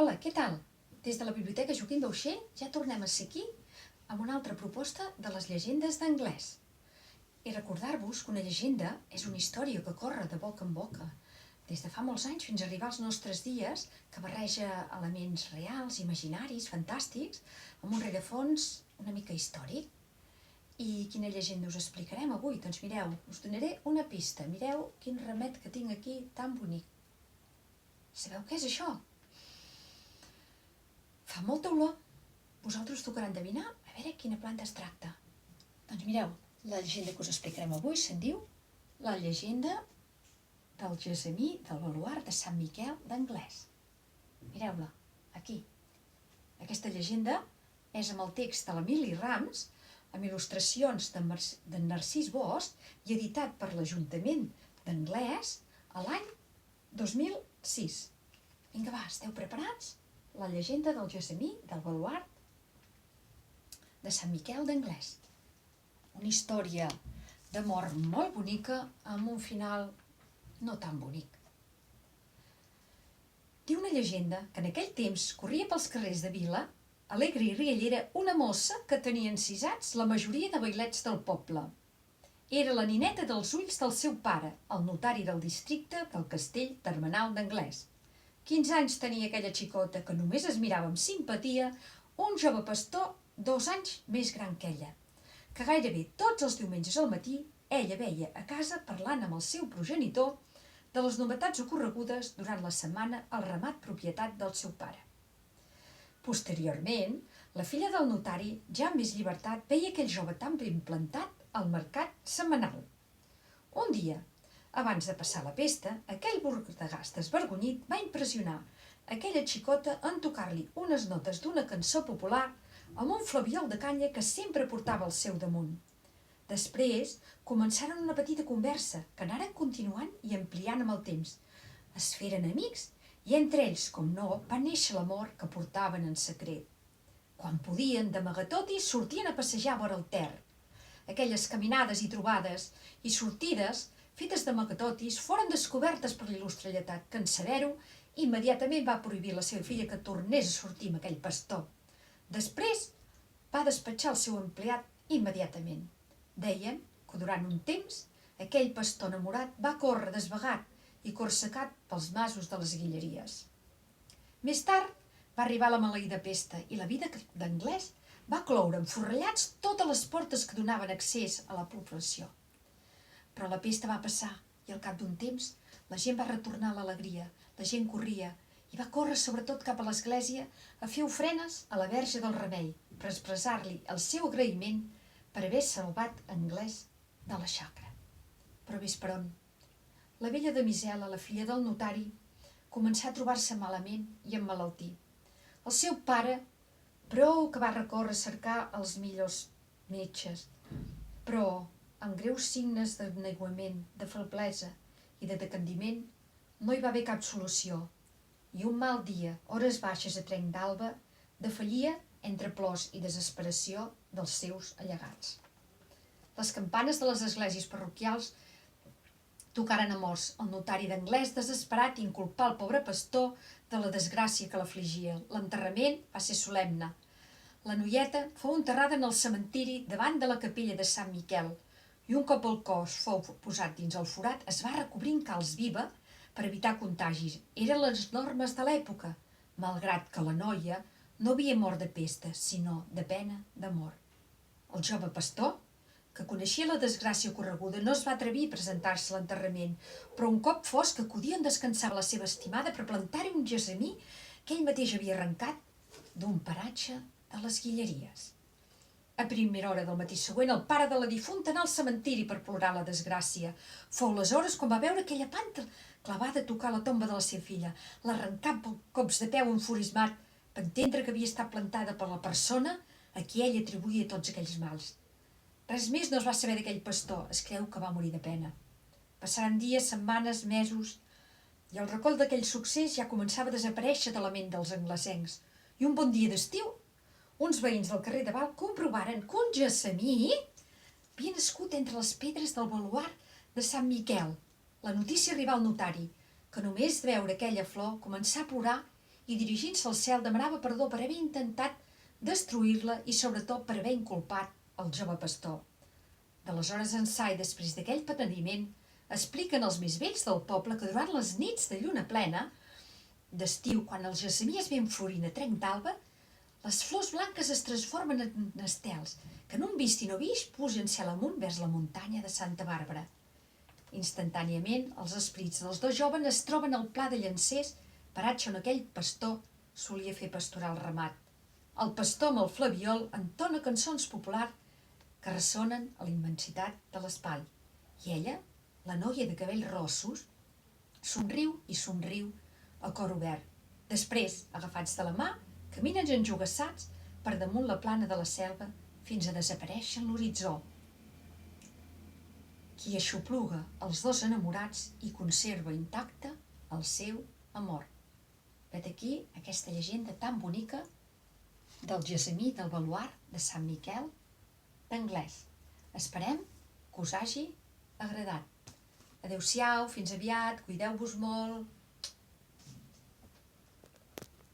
Hola, què tal? Des de la Biblioteca Joaquim Bauxell ja tornem a ser aquí amb una altra proposta de les llegendes d'anglès. I recordar-vos que una llegenda és una història que corre de boca en boca des de fa molts anys fins a arribar als nostres dies, que barreja elements reals, imaginaris, fantàstics, amb un rerefons una mica històric. I quina llegenda us explicarem avui? Doncs mireu, us donaré una pista. Mireu quin remet que tinc aquí tan bonic. Sabeu què és això? Fa molta olor. Vosaltres tocarà endevinar a veure quina planta es tracta. Doncs mireu, la llegenda que us explicarem avui se'n diu la llegenda del gessamí del baluard de Sant Miquel d'Anglès. Mireu-la, aquí. Aquesta llegenda és amb el text de l'Emili Rams, amb il·lustracions d'en Narcís Bosch i editat per l'Ajuntament d'Anglès l'any 2006. Vinga, va, esteu preparats? La llegenda del gessamí del baluard de Sant Miquel d'Anglès. Una història d'amor molt bonica amb un final no tan bonic. Diu una llegenda que en aquell temps corria pels carrers de Vila, alegre i riallera, una mossa que tenia encisats la majoria de vailets del poble. Era la nineta dels ulls del seu pare, el notari del districte del castell termenal d'Anglès. 15 anys tenia aquella xicota que només es mirava amb simpatia un jove pastor 2 anys més gran que ella, que gairebé tots els diumenges al matí ella veia a casa parlant amb el seu progenitor de les novetats ocorregudes durant la setmana al ramat propietat del seu pare. Posteriorment, la filla del notari, ja amb més llibertat, veia aquell jove tan ben plantat al mercat setmanal. Un dia, abans de passar la pesta, aquell bordegàs desvergonyit va impressionar aquella xicota en tocar-li unes notes d'una cançó popular amb un flabiol de canya que sempre portava al seu damunt. Després començaren una petita conversa que anaren continuant i ampliant amb el temps. Es feren amics i entre ells, com no, va néixer l'amor que portaven en secret. Quan podien, d'amagatotis, sortien a passejar vora el Ter. Aquelles caminades i trobades i sortides fetes d'amagatotis foren descobertes per l'il·lustre lletat, que en saber-ho immediatament va prohibir a la seva filla que tornés a sortir amb aquell pastor. Després va despatxar el seu empleat immediatament. Deien que durant un temps aquell pastor enamorat va córrer desvagat i corsecat pels masos de les Guilleries. Més tard va arribar la maleïda pesta i la vida d'Anglès va cloure enforrellats totes les portes que donaven accés a la població. Però la pesta va passar i al cap d'un temps la gent va retornar a l'alegria, la gent corria i va córrer sobretot cap a l'església a fer ofrenes a la Verge del Remei per expressar-li el seu agraïment per haver salvat Anglès de la xacra. Però ves per on. La vella damisela, la filla del notari, començà a trobar-se malament i emmalaltir. El seu pare, prou que va recórrer a cercar els millors metges, però amb greus signes d'enaiguament, de feblesa i de decandiment, no hi va haver cap solució, i un mal dia, hores baixes a trenc d'alba, defallia entre plors i desesperació dels seus allegats. Les campanes de les esglésies parroquials tocaren a morts. El notari d'Anglès, desesperat, inculpà el pobre pastor de la desgràcia que l'afligia. L'enterrament va ser solemne. La noieta fou enterrada en el cementiri davant de la capella de Sant Miquel, i un cop el cos fou posat dins el forat es va recobrir en calç viva per evitar contagis. Eren les normes de l'època, malgrat que la noia no havia mort de pesta, sinó de pena de mort. El jove pastor, que coneixia la desgràcia ocorreguda, no es va atrevir a presentar-se a l'enterrament, però un cop fosc acudia on descansava la seva estimada per plantar-hi un gessamí que ell mateix havia arrencat d'un paratge de les Guilleries. A primera hora del matí següent, el pare de la difunta anà al cementiri per plorar la desgràcia. Fou aleshores quan va veure aquella planta clavada a tocar la tomba de la seva filla. L'arrencà amb cops de peu enfurismat, per entendre que havia estat plantada per la persona a qui ell atribuïa tots aquells mals. Res més no es va saber d'aquell pastor, es creu que va morir de pena. Passaren dies, setmanes, mesos, i el record d'aquell succés ja començava a desaparèixer de la ment dels anglesencs. I un bon dia d'estiu, uns veïns del carrer de Val comprovaren que un gessamí havia nascut entre les pedres del baluard de Sant Miquel. La notícia arribà al notari, que només de veure aquella flor començà a plorar i dirigint-se al cel demanava perdó per haver intentat destruir-la i sobretot per haver inculpat el jove pastor. D'aleshores ençà i després d'aquell penediment, expliquen els més vells del poble que durant les nits de lluna plena, d'estiu, quan el gessamí es ven florint a trenc d'alba, les flors blanques es transformen en estels, que en un vist i no vist pugen cel amunt vers la muntanya de Santa Bàrbara. Instantàniament, els esperits dels dos joves es troben al pla de Llancers, paratge on aquell pastor solia fer pasturar el ramat. El pastor amb el flabiol entona cançons populars que ressonen a la immensitat de l'espai. I ella, la noia de cabells rossos, somriu i somriu a cor obert. Després, agafats de la mà, caminen enjogassats per damunt la plana de la selva fins a desaparèixer en l'horitzó. Qui aixopluga els dos enamorats i conserva intacte el seu amor. Vet aquí aquesta llegenda tan bonica del gessamí del baluard de Sant Miquel d'Anglès. Esperem que us hagi agradat. Adéu-siau, fins aviat, cuideu-vos molt.